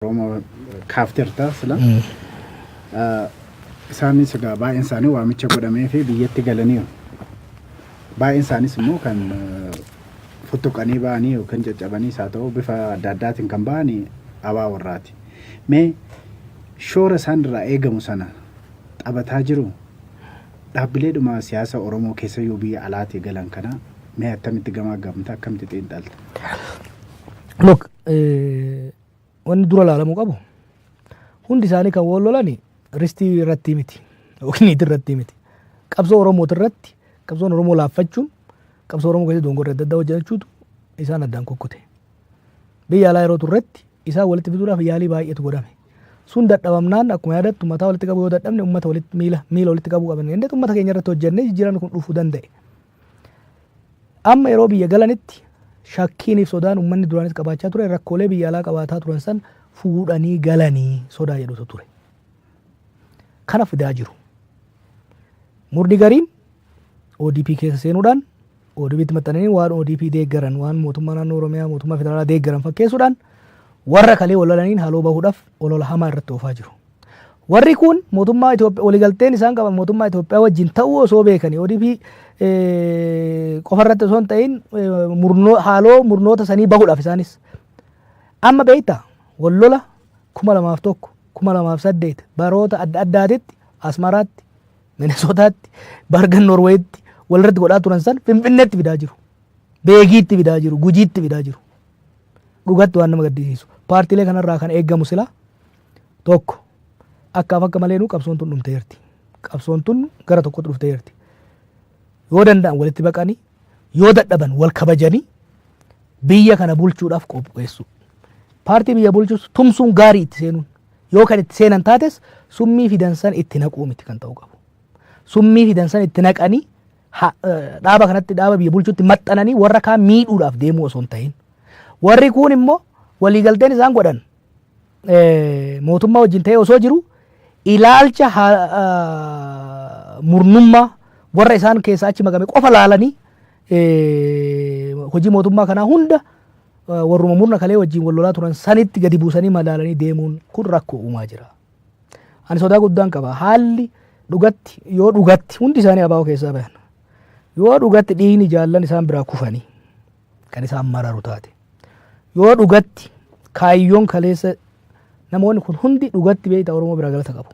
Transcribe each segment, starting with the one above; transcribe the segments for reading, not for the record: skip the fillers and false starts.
Oromoo kaafterta sila. Isaanis egaa baay'een isaanii waamicha godhamee fi biyyatti galaniiru. Baay'een isaanis immoo kan futtuqanii ba'anii yookaan caccabanii haa ta'u bifa adda addaatiin kan ba'anii abaa warraati. Mee shoora isaan irraa eegamu sana taphataa jiru dhaabbileedhuma siyaasa Oromoo keessa yoo biyya alaatii galan kana mee attamitti gamaa gamtaa akkamitti xiinxalta? Look, wanni dura laalamuu qabu hundi isaanii kan wal lolani ristii irratti miti yookiin itti irratti miti. Qabsoo Oromoo irratti qabsoon Oromoo laaffachuun qabsoo Oromoo keessatti dongorra adda addaa hojjechuutu isaan addaan kokkute. Biyya alaa yeroo turretti isaan walitti fiduudhaaf yaalii baay'eetu godhame. Sun dadhabamnaan akkuma yaadattu mataa walitti qabu yoo dadhabne uummata walitti miila walitti qabu qaban inni uummata keenya irratti hojjennee jijjiirama kun dhufuu danda'e. Amma yeroo biyya galanitti shakkiiniif sodaan uummanni duraanis qabaachaa ture rakkoolee biyya alaa qabaataa turan san fuudhanii galanii sodaa jedhutu ture. Kana fidaa jiru. Murni gariin ODP keessa seenuudhaan ODP'tti maxxananii waan ODP deeggaran waan mootummaa naannoo Oromiyaa mootummaa federaalaa deeggaran fakkeessuudhaan warra kalee walolaniin haaloo bahuudhaaf olola hamaa irratti oofaa jiru. Warri kun mootummaa Itoophiyaa waliigalteen isaan qaban mootummaa Itoophiyaa wajjin ta'uu osoo beekanii ODP qofarratti osoo hin ta'in haaloo murnoota sanii bahuudhaaf isaanis amma beektaa wallola 2001 2008 baroota adda addaatitti Asmaraatti Minnesotaatti Bargan Norweetti walirratti godhaa turan san Finfinneetti fidaa jiru. Beegiitti fidaa jiru. Gujiitti fidaa jiru. Dhugatti waan nama gaddisiisu. Paartiilee kanarraa kan eeggamu sila tokko akkaaf akka malee qabsoon tun dhumteerti. Qabsoon tun gara tokkotti dhufteerti. Yoo danda'an walitti baqanii yoo dadhaban wal kabajanii biyya kana bulchuudhaaf qopheessu. Paartii biyya bulchuus tumsuun gaarii itti seenuun yoo kan itti seenan taates summii fidansan itti naquu miti kan ta'u qabu. Summii fidansan itti naqanii dhaaba kanatti dhaaba biyya bulchuutti maxxananii warra kaan miidhuudhaaf deemuu osoo hin ta'in. Warri kun immoo waliigalteen isaan godhan mootummaa wajjin ta'ee osoo jiru ilaalcha murnummaa warra isaan keessa achi makame qofa laalanii hojii mootummaa kanaa hunda warruma murna kalee wajjin wal lolaa turan sanitti gadi buusanii madaalanii deemuun kun rakkoo uumaa jira. Ani sodaa guddaan qaba. Haalli dhugatti yoo dhugatti hundi isaanii abaa'oo keessaa bahan yoo dhugatti dhiigni jaallan isaan biraa kufanii kan isaan mararu taate yoo dhugatti kaayyoon kaleessa namoonni kun hundi dhugatti beektaa Oromoo biraa galata qabu.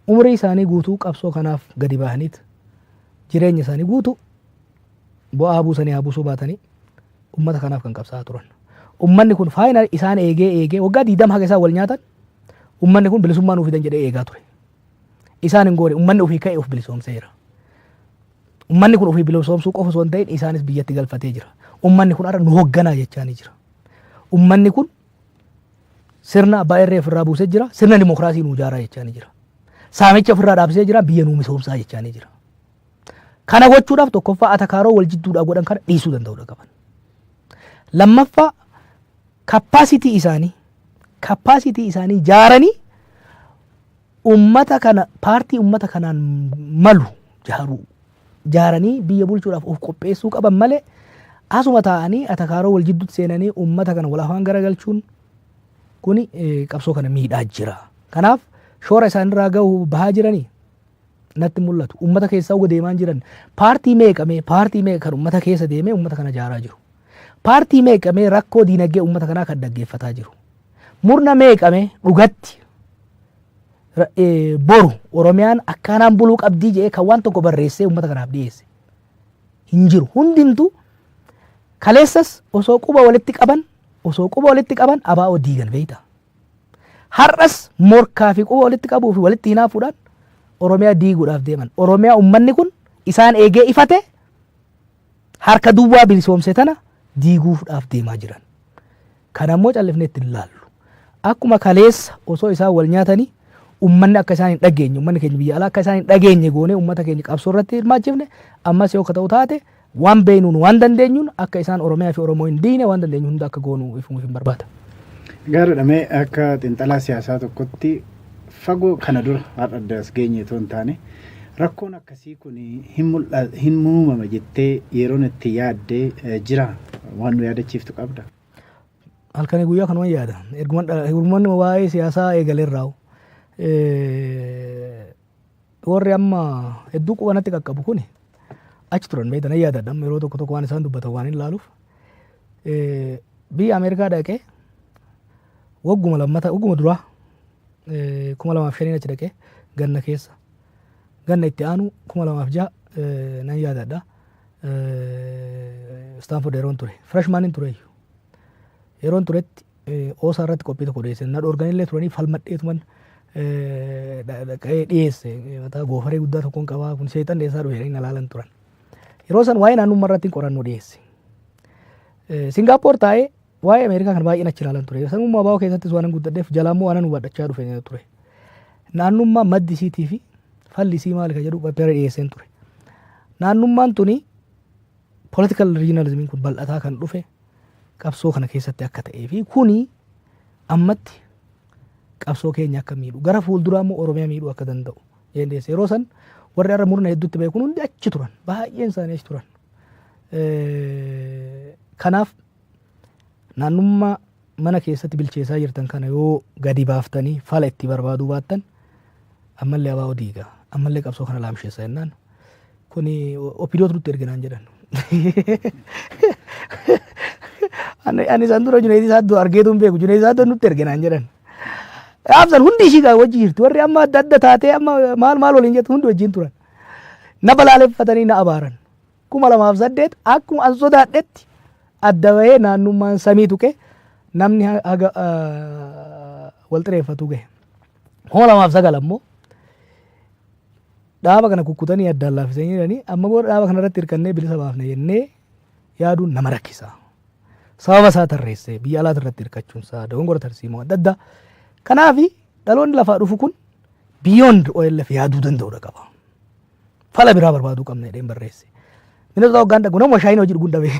Umrii isaanii guutuu qabsoo kanaaf gadi bahaniit jireenya isaanii guutuu bu'aa buusanii haa buusuu baatanii ummata kanaaf kan qabsaa turan. Ummanni kun faayinaa isaan eegee waggaa 20 haga isaan wal nyaatan ummanni kun bilisummaa nuuf fidan jedhee eegaa ture. Isaan hin goone ummanni ofii ka'ee of bilisoomseera. Ummanni kun ofii bilisoomsuu qofa osoo hin ta'in isaanis biyyatti galfatee jira. Ummanni kun ara nu hoogganaa jechaanii jira. Ummanni kun sirna abbaa irree ofirraa buusee jira. Sirna dimokiraasii nu ijaaraa jechaanii jira. Saamicha ofirraa dhaabsee jira. Biyya nu misoomsaa jechaanii jira. Kana gochuudhaaf tokkoffaa atakaaroo wal jidduudhaa godhan kana dhiisuu danda'uudha qaban. Lammaffaa kappaasitii isaanii jaaranii ummata kana paartii ummata kanaan malu jaaranii biyya bulchuudhaaf of qopheessuu qaban malee asuma taa'anii atakaaroo wal jidduutti seenanii ummata kana wal afaan garagalchuun kuni qabsoo kana miidhaa jira. Kanaaf shoora isaanirraa gahu bahaa jiranii natti mul'atu. Ummata keessaa uga deemaa jiran paartii meeqamee kan ummata keessa deemee ummata kana jaaraa jiru. Paartii meeqamee rakkoo diinagdee ummata kanaa kan dhaggeeffataa jiru. Murna meeqamee dhugatti boru Oromiyaan akkanaan buluu qabdii jedhee kan waan tokko barreessee ummata kanaaf dhiyeesse hin jiru. Hundintuu kaleessas osoo quba walitti qaban abaa'oo diigan beektaa. Har'as morkaa fi quba walitti qabuu fi walitti hinaafuudhaan Oromiyaa diiguudhaaf deeman. Oromiyaa ummanni kun isaan eegee ifate harka duwwaa bilisoomse tana diiguudhaaf deemaa jiran. Kana immoo callifnee itti ilaallu. Akkuma kaleessa osoo isaan wal nyaatanii ummanni akka isaan hin dhageenye ummanni keenya biyya alaa akka isaan hin dhageenye goone ummata keenya qabsoo irratti hirmaachifne ammas yoo ta'u taate waan beeynuun waan dandeenyuun akka isaan Oromiyaa fi Oromoo hin diine waan dandeenyu hunda akka goonu ifuuf hin barbaada. Gaariidhamee akka xiinxalaa siyaasaa tokkotti fagoo kana dura har'addaas geenye otoo hin taane rakkoon akkasii kun hin muumama jettee yeroon itti yaaddee jira waan nu yaadachiiftu qabda. halkanii guyyaa kanuma yaada. Ergumaan waa'ee siyaasaa eegaleerraa warri amma hedduu qubanatti qaqqabu kuni achi turan beektan yaadadha. Yeroo tokko tokko waan isaan dubbatan waan hin laaluuf biyya Ameerikaa dhaqee wagguma duraa 2005 achi dhaqee ganna keessa ganna itti aanu 2006 nan yaadadha. Stanford yeroon ture freshmanin ture yeroon turetti oosaa irratti qophii tokko dhiyeesse na dhoorganillee turanii falmadheetuman dhaqee dhiyeesse mataa goofaree guddaa tokkoon qabaa kun seexan dheessaa dhufe na laalan turan yeroo san waa'ee naannummaa irratti qorannoo dhiyeesse. Singaappoor taa'ee waa'ee Ameerikaa kan baay'een achi ilaalan ture sanummaa baa'oo keessattis waan guddadheef jalaammoo waan hubadhachaa dhufe ture naannummaa maddi isiitii fi falli isii maali ka jedhu pappeera dhiyeesseen ture. Naannummaan tuni political regionalism kun bal'ataa kan dhufe qabsoo kana keessatti akka ta'ee fi kuni ammatti qabsoo keenya akka miidhu gara fuulduraa immoo Oromiyaa miidhuu akka danda'u jendeesse yeroo san warri irra murna hedduutti beekuun hundi achi turan baay'een isaanii achi turan. Kanaaf naannummaa mana keessatti bilcheessaa jirtan kana yoo gadi baaftanii fala itti barbaaduu baattan ammallee abaa diiga ammallee qabsoo kana laamsheessa jennaan kuni opidootu nutti erginaan jedhan. Ani isaan dura Junayd Saadoo argeetu hin beeku Junayd Saadoo nutti erginaan jedhan. Absan hundi ishii wajji jirti warri amma adda adda taatee amma maal waliin jettu hundi wajjin turan. Na balaaleffatanii na abaaran. 2008 akkuma an sodaadhetti adda bahee naannummaan samii tuqe namni haga wal xireeffatu gahe. 2009 ammoo dhaaba kana kukkutanii addaan laaffisanii jiranii amma booda dhaaba kana irratti hirkannee bilisa baafne jennee yaaduun nama rakkisa. Sababa isaa tarreessee biyya alaati irratti hirkachuun isaa dogongora tarsiimoo adda addaa. Kanaafi dhaloonni lafaa dhufu kun beyond OLF yaaduu danda'uudha qaba. Fala biraa barbaaduu qabna jedheen barreesse. Minota hoggaan dhagu nama shaayina hojii dhuguun dhabe.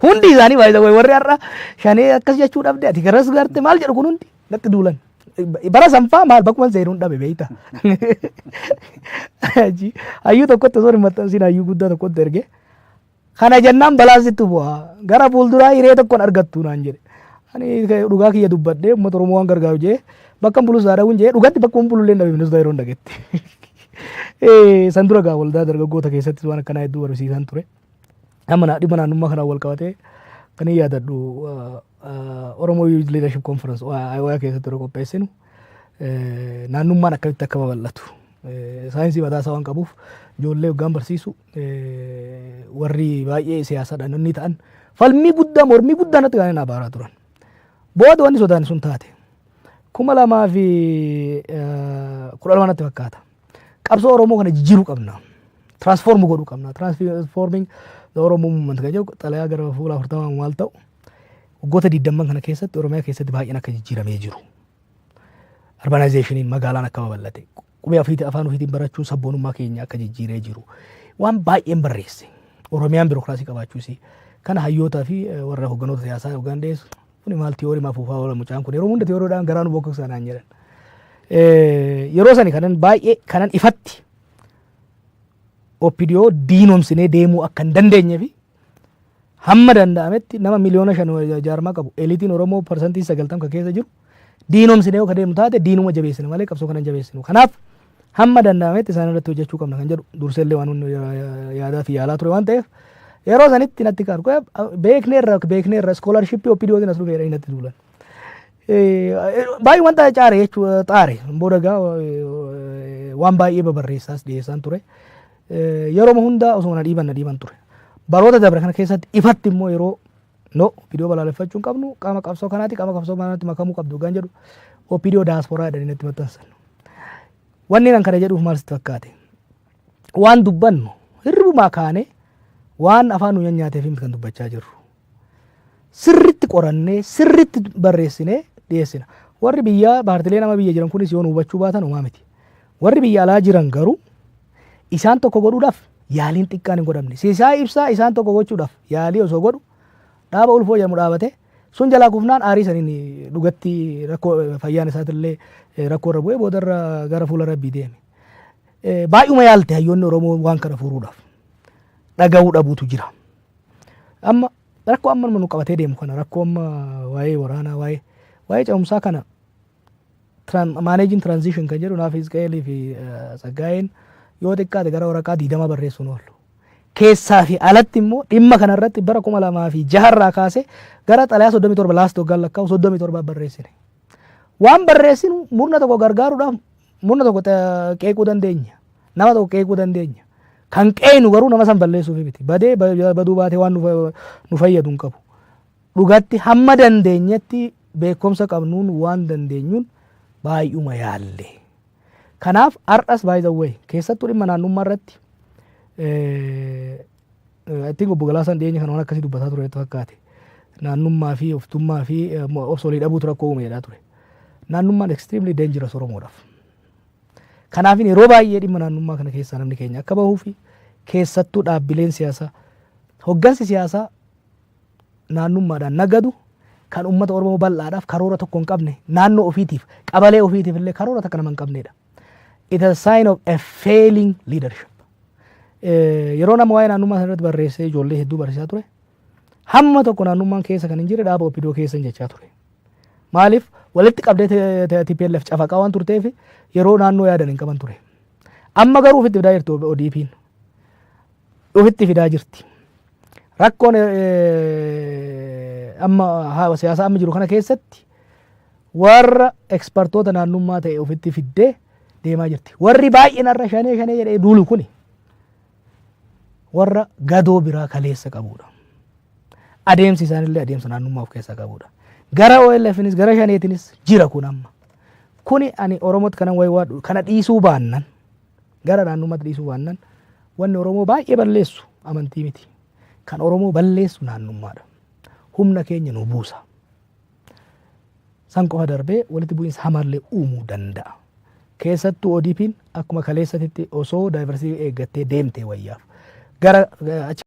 Hundi isaanii baay'ee warri har'a shanee akkas jechuu dhabde ati garas garte maal jedhu kun hundi natti duulan. Bara sanfaa maal bakkuma seenuun dhabe beeyta. Hayyuu tokkotti osoo hin maxxansiin hayyuu guddaa tokkotti erge. Kana jennaan balaasitti bu'aa gara fuulduraa hiree tokkoon argattu naan jedhe. Ani dhugaa kiyya dubbadhee uummata Oromoo waan gargaaru jee bakka bulus haadhaawwan jee dhugatti bakka bulullee dhabe ministeera yeroo dhagetti. San dura gaa waldaa dargaggoota keessatti waan akkanaa hedduu barsiisan ture. Amma dhimma naannummaa kanaan wal qabatee kan yaadadhu Oromoo Youth Leadership Conference waa keessatti yeroo qopheessinu naannummaan akkamitti akka babal'atu saayinsii mataasaa waan qabuuf ijoollee hoggaan barsiisu warri baay'ee siyaasaadhaan inni ta'an falmii guddaa mormii guddaa natti kan abaaraa turan. Booda wanni sotaan sun taate 2012 natti fakkaata. Qabsoo Oromoo kana jijjiiruu qabna. Transform godhuu qabna. Transforming the Oromoo movement kan jedhu xalayaa gara fuula 40 maal ta'u waggoota 20 kana keessatti Oromiyaa keessatti baay'een akka jijjiiramee jiru. Urbanizationiin magaalaan akka babal'ate qubee afaan ofiitiin barachuun sabboonummaa keenya akka jijjiiree jiru waan baay'een barreesse. Oromiyaan biirokraasii qabaachuusi kana hayyootaa fi warra hogganoota siyaasaa hoggaan dhiyeessu kuni maal tiyoorii maafuufaa wala mucaan kun yeroo hunda tiyooriidhaan garaanu bokkoksaa naan jedhan. Yeroo sani kanan baay'ee kanan ifatti opidiyoo diinomsinee deemuu akka hin dandeenye fi hamma danda'ametti nama miliyoona 5 jaarmaa qabu eliitiin Oromoo parsantii 90 kan keessa jiru diinomsinee akka deemu taate diinuma jabeessine malee qabsoo kanan jabeessinu. Kanaaf hamma danda'ametti isaan irratti hojjechuu qabna kan jedhu durseellee waan hundi yaadaa fi yaalaa ture waan ta'eef yeroo sanitti natti kaaru beekneerra iskoolarshippii opidiyootiin as dhufeera natti duulan. Baay'ee wanta caare jechuudha xaare booda gaa waan baay'ee babarreessaas dhiyeessaan ture. Yeroo hundaa osoo na dhiiban ture. Baroota dabre kana keessatti ifatti immoo yeroo opidiyoo balaaleffachuun qabnu qaama qabsoo kanaatti qaama qabsoo kanaatti makamuu qabdu kan jedhu opidiyoo daasporaa jedhanii natti maxxansan. Wanni nan kana jedhuuf maal sitti fakkaate? Waan dubbannu hirribumaa kaane waan afaan nu nyaateef kan dubbachaa jirru. Sirritti qorannee sirritti barreessinee dhiyeessina. Warri biyyaa paartilee nama biyya jiran kunis yoo nu hubachuu baatan homaa miti. Warri biyya alaa jiran garuu isaan tokko godhuudhaaf yaaliin xiqqaan hin godhamne. Siisaa ibsaa isaan tokko gochuudhaaf yaalii osoo godhu dhaaba ulfoo jedhamu dhaabate sun jalaa kufnaan aarii saniin dhugatti rakkoo fayyaan isaatillee rakkoo irra bu'ee boodarra gara fuula rabbii deeme. Baay'uma yaalte hayyoonni Oromoo waan kana furuudhaaf dhaga'uu dhabuutu jira. Amma rakkoo amma nu qabatee deemu kana rakkoo amma waa'ee waraanaa waa'ee ce'umsaa kana managing transition kan jedhu naaf Hizqeelii fi Tsaggaayeen yoo xiqqaate gara waraqaa 20 barreessuun oolu. Keessaa fi alatti immoo dhimma kanarratti bara 2006 kaase gara xalayaa 37 laast waggaan lakkaa'u 37 barreessine. Waan barreessinu murna tokko gargaaruudhaaf murna tokko qeequu dandeenya. Nama tokko qeequu dandeenya. Kan qeenu garuu nama san balleessuuf miti. Baduu baatee waan nu fayyadu hin qabu. Dhugatti hamma dandeenyetti beekumsa qabnuun waan dandeenyuun baay'uma yaalle. Kanaaf har'as by the way keessattuu dhimma naannummaa irratti ittiin obbo Galaasan dhiyeenya kan waan akkasii dubbataa ture fakkaate. Naannummaa fi oftummaa fi obsolii dhabuutu rakkoo uumeedhaa ture. Naannummaan extremely dangerous Oromoodhaaf. Kanaaf yeroo baay'ee dhimma naannummaa kana keessaa namni keenya akka bahuu fi keessattuu dhaabbileen siyaasaa hoggansi siyaasaa naannummaadhaan nagadu kan uummata Oromoo bal'aadhaaf karoora tokko hin qabne naannoo ofiitiif qabalee ofiitiif illee karoora takka nama hin qabnedha. It is a sign of a failing leadership. Yeroo nama waa'ee naannummaa sanarratti barreessee ijoollee hedduu barsiisaa ture hamma tokko naannummaan keessa kan hin jirre dhaaba OPDO keessa hin jechaa ture. Maaliif walitti qabdee TPLF cafaqaa waan turteef yeroo naannoo yaadan hin qaban ture. Amma garuu ofitti fidaa jirti ODP'n. Ofitti fidaa jirti. Rakkoon amma siyaasa amma jiru kana keessatti warra ekspertoota naannummaa ta'e ofitti fiddee deemaa jirti. Warri baay'een har'a shanee jedhee duulu kuni warra gadoo biraa kaleessa qabudha. Adeemsi isaanillee adeemsa naannummaa of keessaa qabudha. Gara OLFnis gara shaneetinis jira kun amma. Kuni ani Oromootti kanan wayi kana dhiisuu baannan gara naannummaatti dhiisuu baannan wanni Oromoo baay'ee balleessu amantii miti. Kan Oromoo balleessu naannummaadha. Humna keenya nu buusa. San qofa darbee walitti bu'iinsa hamallee uumuu danda'a. Keessattuu ODP'n akkuma kaleessatti osoo daayivarsii eeggattee deemtee wayyaaf. Gara